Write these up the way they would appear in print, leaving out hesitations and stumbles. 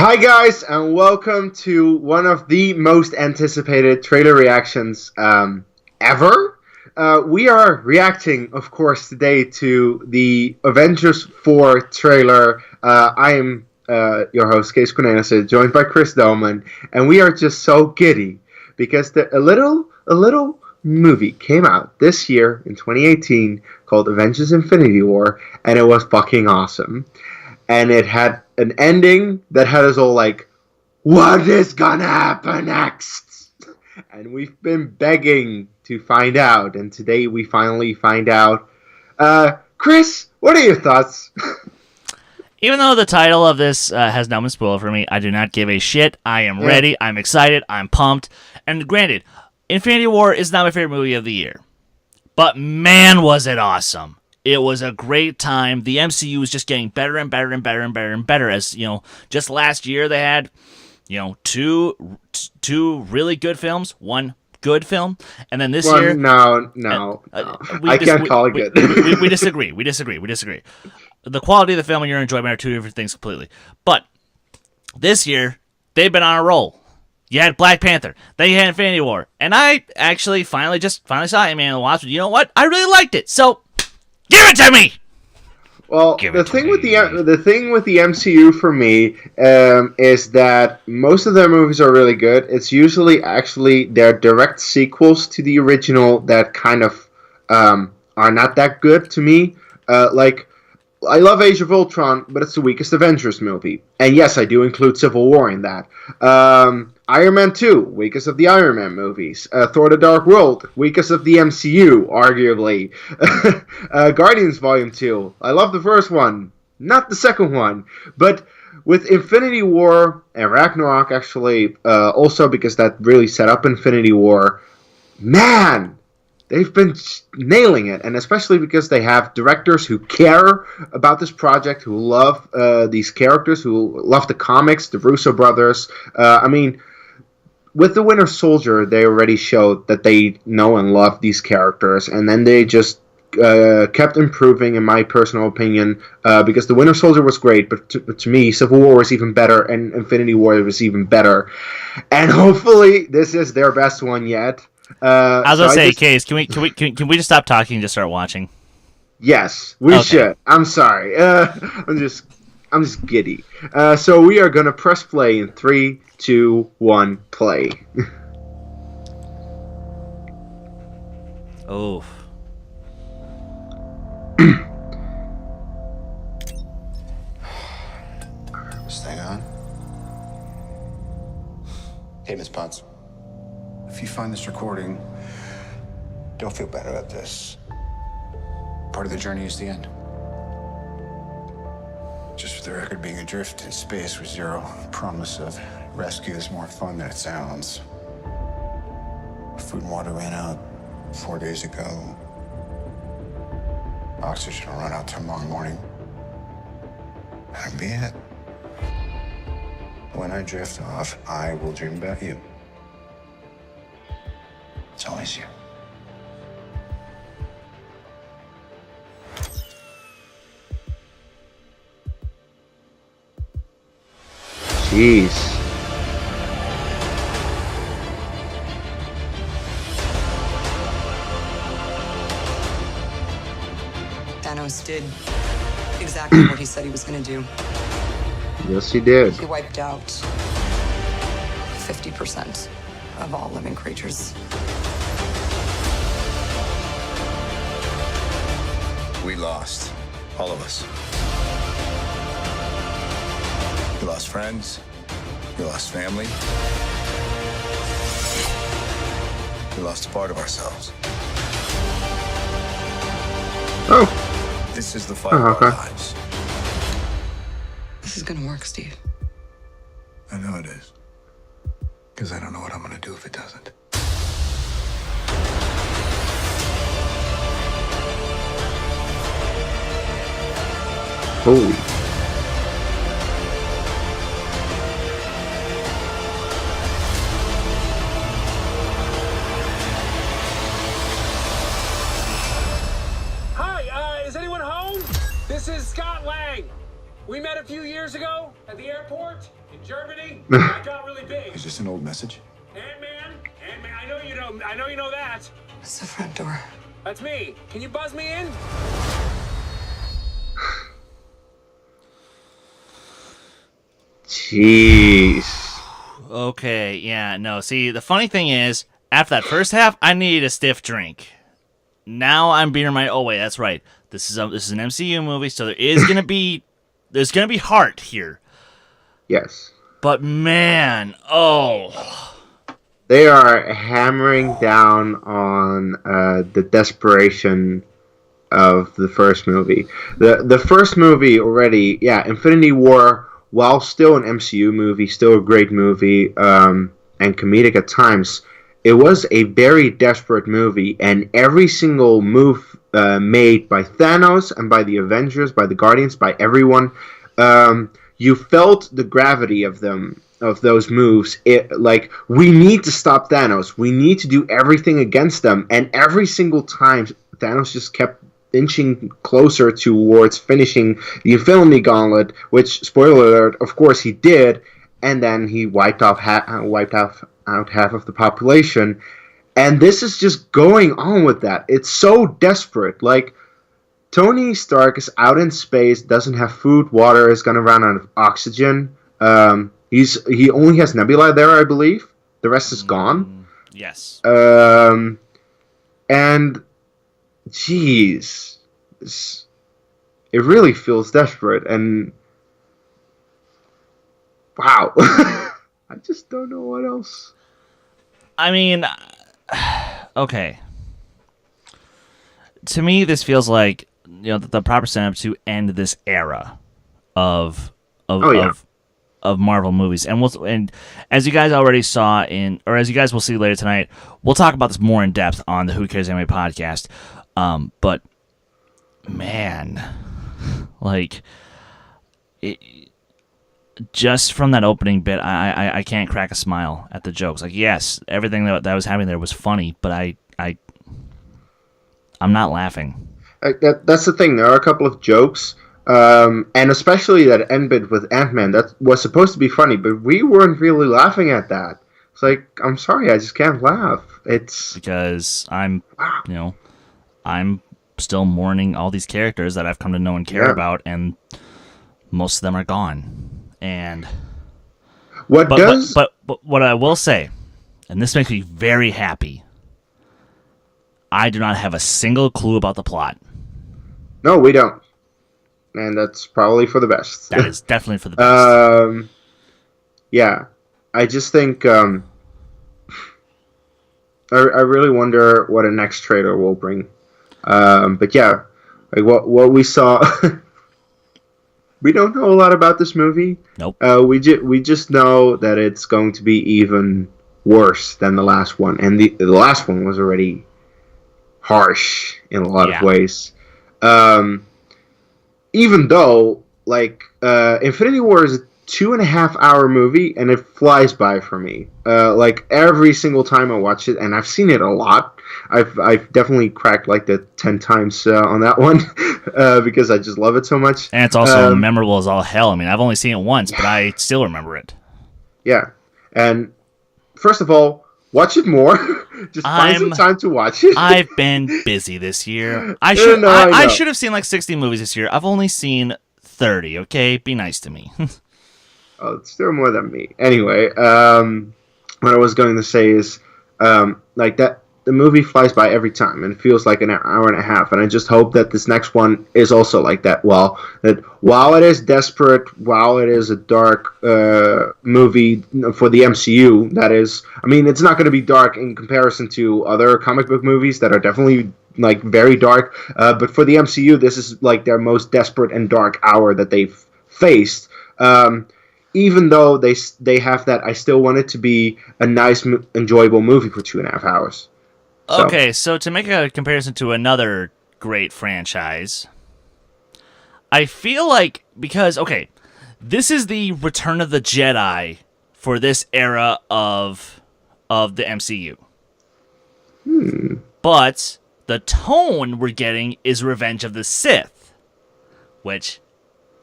Hi guys, and welcome to one of the most anticipated trailer reactions ever. We are reacting, of course, today to the Avengers 4 trailer. I am your host, Kees, joined by Chris Dolman, and we are just so giddy because a little movie came out this year in 2018 called Avengers Infinity War, and it was fucking awesome. And it had an ending that had us all like, what is gonna happen next? And we've been begging to find out, and today we finally find out. Chris, what are your thoughts? Even though the title of this has now been spoiled for me, I do not give a shit. I am ready. I'm excited. I'm pumped. And granted, Infinity War is not my favorite movie of the year. But man, was it awesome. It was a great time. The MCU was just getting better and better and better and better and better. As you know, just last year they had, two really good films, one good film, and then this year, no, I can't call it good. We disagree. We disagree. The quality of the film and your enjoyment are two different things completely. But this year they've been on a roll. You had Black Panther, then you had Infinity War, and I actually finally saw Ant-Man and the Wasp. You know what? I really liked it. So. Give it to me. Well, the thing with the MCU for me is that most of their movies are really good. It's usually actually their direct sequels to the original that kind of are not that good to me. Like, I love Age of Ultron, but it's the weakest Avengers movie. And yes, I do include Civil War in that. Iron Man 2, weakest of the Iron Man movies. Thor the Dark World, weakest of the MCU, arguably. Guardians Volume 2, I love the first one, not the second one. But with Infinity War and Ragnarok, actually, also because that really set up Infinity War, man, they've been nailing it, and especially because they have directors who care about this project, who love these characters, who love the comics, the Russo brothers. I mean, with the Winter Soldier, they already showed that they know and love these characters, and then they just kept improving, in my personal opinion, because the Winter Soldier was great, but to me, Civil War was even better, and Infinity War was even better. And hopefully, this is their best one yet. I was gonna say, Case, can we just stop talking and just start watching? Yes, we should. I'm sorry. I'm just giddy. So we are gonna press play in 3, 2, 1, play. Oh. Stay on. Hey, Miss Potts. If you find this recording, don't feel bad about this. Part of the journey is the end. Just for the record, being adrift in space with zero promise of rescue is more fun than it sounds. Food and water ran out 4 days ago. Oxygen will run out tomorrow morning. That'll be it. When I drift off, I will dream about you. It's always you. Jeez. Thanos did exactly what he said he was going to do. Yes, he did. He wiped out 50% of all living creatures. We lost. All of us. We lost friends. We lost family. We lost a part of ourselves. Oh. This is the fight of our lives. This is going to work, Steve. I know it is. Because I don't know what I'm going to do if it doesn't. Holy. Hi, is anyone home? This is Scott Lang. We met a few years ago at the airport in Germany, I got really big. Is this an old message? Ant-Man, I know you know that. It's the front door. That's me. Can you buzz me in? Jeez. Okay, yeah, no. See, the funny thing is, after that first half, I needed a stiff drink. Now I'm being reminded. Oh wait, that's right. This is an MCU movie, so there's gonna be heart here. Yes. But man, They are hammering down on the desperation of the first movie. The first movie already, yeah, Infinity War, while still an MCU movie, still a great movie, and comedic at times, it was a very desperate movie, and every single move made by Thanos and by the Avengers, by the Guardians, by everyone, you felt the gravity of them, of those moves. Like, we need to stop Thanos. We need to do everything against them, and every single time Thanos just kept inching closer towards finishing the Infinity Gauntlet, which, spoiler alert, of course he did, and then he wiped out half of the population, and this is just going on with that. It's so desperate. Like, Tony Stark is out in space, doesn't have food, water, is gonna run out of oxygen. He only has Nebula there, I believe. The rest is gone. yes. And jeez, it really feels desperate, and wow. I just don't know what else. I mean, okay. To me, this feels like, you know, the proper setup to end this era of Marvel movies, and as you guys already saw or as you guys will see later tonight, we'll talk about this more in depth on the Who Cares Anime podcast. But man, like, just from that opening bit, I can't crack a smile at the jokes. Like, yes, everything that was happening there was funny, but I'm not laughing. That's the thing. There are a couple of jokes, and especially that end bit with Ant-Man, that was supposed to be funny, but we weren't really laughing at that. It's like, I'm sorry, I just can't laugh. It's because I'm still mourning all these characters that I've come to know and care about, and most of them are gone. And but what I will say, and this makes me very happy, I do not have a single clue about the plot. No, we don't. And that's probably for the best. That is definitely for the best. Yeah. I just think I really wonder what a next trailer will bring. But yeah, like what we saw, we don't know a lot about this movie. Nope. We just know that it's going to be even worse than the last one, and the last one was already harsh in a lot of ways. Even though, like, Infinity War is a 2.5 hour movie, and it flies by for me. Like, every single time I watch it, and I've seen it a lot. I've definitely cracked like the 10 times on that one because I just love it so much. And it's also memorable as all hell. I mean, I've only seen it once, but I still remember it. Yeah, and first of all, watch it more. Just find some time to watch it. I've been busy this year. I should have seen like 60 movies this year. I've only seen 30. Okay, be nice to me. Oh, it's still more than me. Anyway, what I was going to say is, like, that the movie flies by every time and feels like an hour and a half, and I just hope that this next one is also like that. While it is desperate, while it is a dark movie for the MCU, that is, I mean, it's not going to be dark in comparison to other comic book movies that are definitely, like, very dark, but for the MCU, this is, like, their most desperate and dark hour that they've faced. Even though they have that, I still want it to be a nice, enjoyable movie for 2.5 hours. So. Okay, so to make a comparison to another great franchise, I feel like, because, okay, this is the Return of the Jedi for this era of the MCU. But the tone we're getting is Revenge of the Sith, which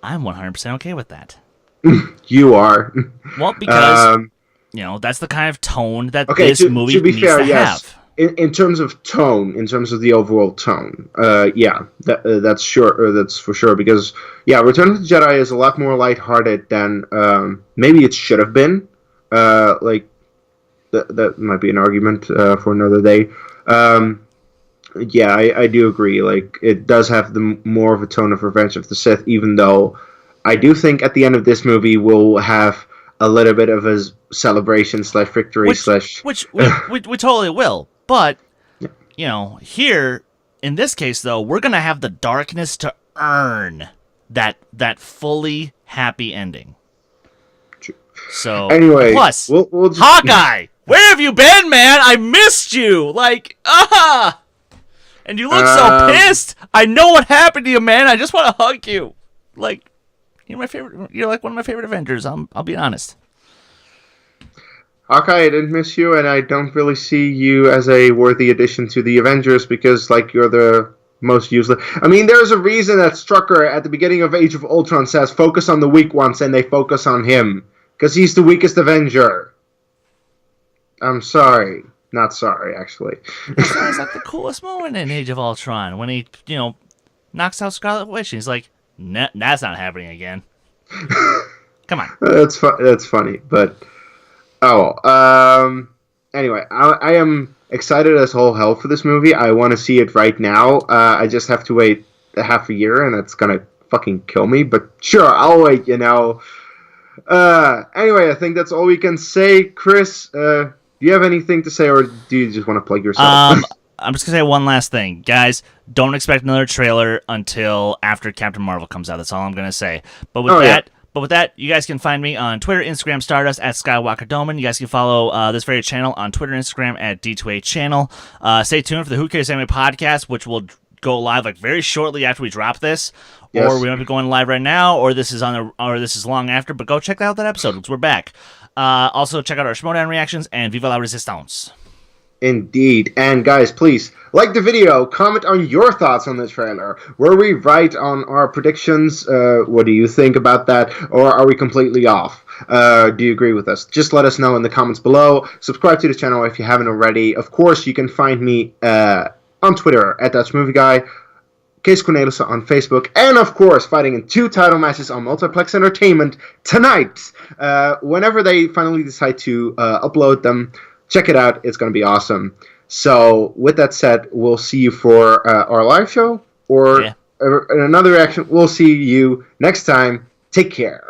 I'm 100% okay with that. You are. Well, because that's the kind of tone that this movie to be needs fair, to yes. have. In terms of tone, in terms of the overall tone, that's sure. That's for sure. Because Return of the Jedi is a lot more lighthearted than maybe it should have been. Like that might be an argument for another day. I do agree. Like it does have the more of a tone of Revenge of the Sith, even though I do think at the end of this movie we'll have a little bit of a celebration / victory which we totally will. But here in this case though, we're gonna have the darkness to earn that fully happy ending. So anyway, plus we'll just... Hawkeye, where have you been, man? I missed you. Like and you look so pissed. I know what happened to you, man. I just want to hug you. Like you're my favorite. You're like one of my favorite Avengers. I'll be honest. Hawkeye, I didn't miss you, and I don't really see you as a worthy addition to the Avengers because, like, you're the most useless. I mean, there's a reason that Strucker at the beginning of Age of Ultron says, "Focus on the weak ones," and they focus on him because he's the weakest Avenger. I'm sorry. Not sorry, actually. That's like the coolest moment in Age of Ultron when he, knocks out Scarlet Witch. And he's like, that's not happening again. Come on. That's funny, but anyway, I am excited as all hell for this movie. I want to see it right now. I just have to wait a half a year, and that's gonna fucking kill me. But sure, I'll wait. Anyway, I think that's all we can say. Chris, do you have anything to say, or do you just want to plug yourself? I'm just gonna say one last thing, guys. Don't expect another trailer until after Captain Marvel comes out. That's all I'm gonna say. But with that, you guys can find me on Twitter, Instagram, Stardust at Skywalker Doman. You guys can follow this very channel on Twitter and Instagram at D2A Channel. Stay tuned for the Who Cares Anime podcast, which will go live like very shortly after we drop this. Yes. Or we might be going live right now, or this is long after. But go check out that episode because we're back. Also, check out our Schmodown reactions and Viva la Resistance. Indeed. And guys, please like the video, comment on your thoughts on the trailer. Were we right on our predictions? What do you think about that? Or are we completely off? Do you agree with us? Just let us know in the comments below. Subscribe to the channel if you haven't already. Of course, you can find me on Twitter at Dutch Movie Guy, Kees Cornelissen on Facebook, and of course, fighting in 2 title matches on Multiplex Entertainment tonight. Whenever they finally decide to upload them, check it out. It's going to be awesome. So, with that said, we'll see you for our live show or in another reaction. We'll see you next time. Take care.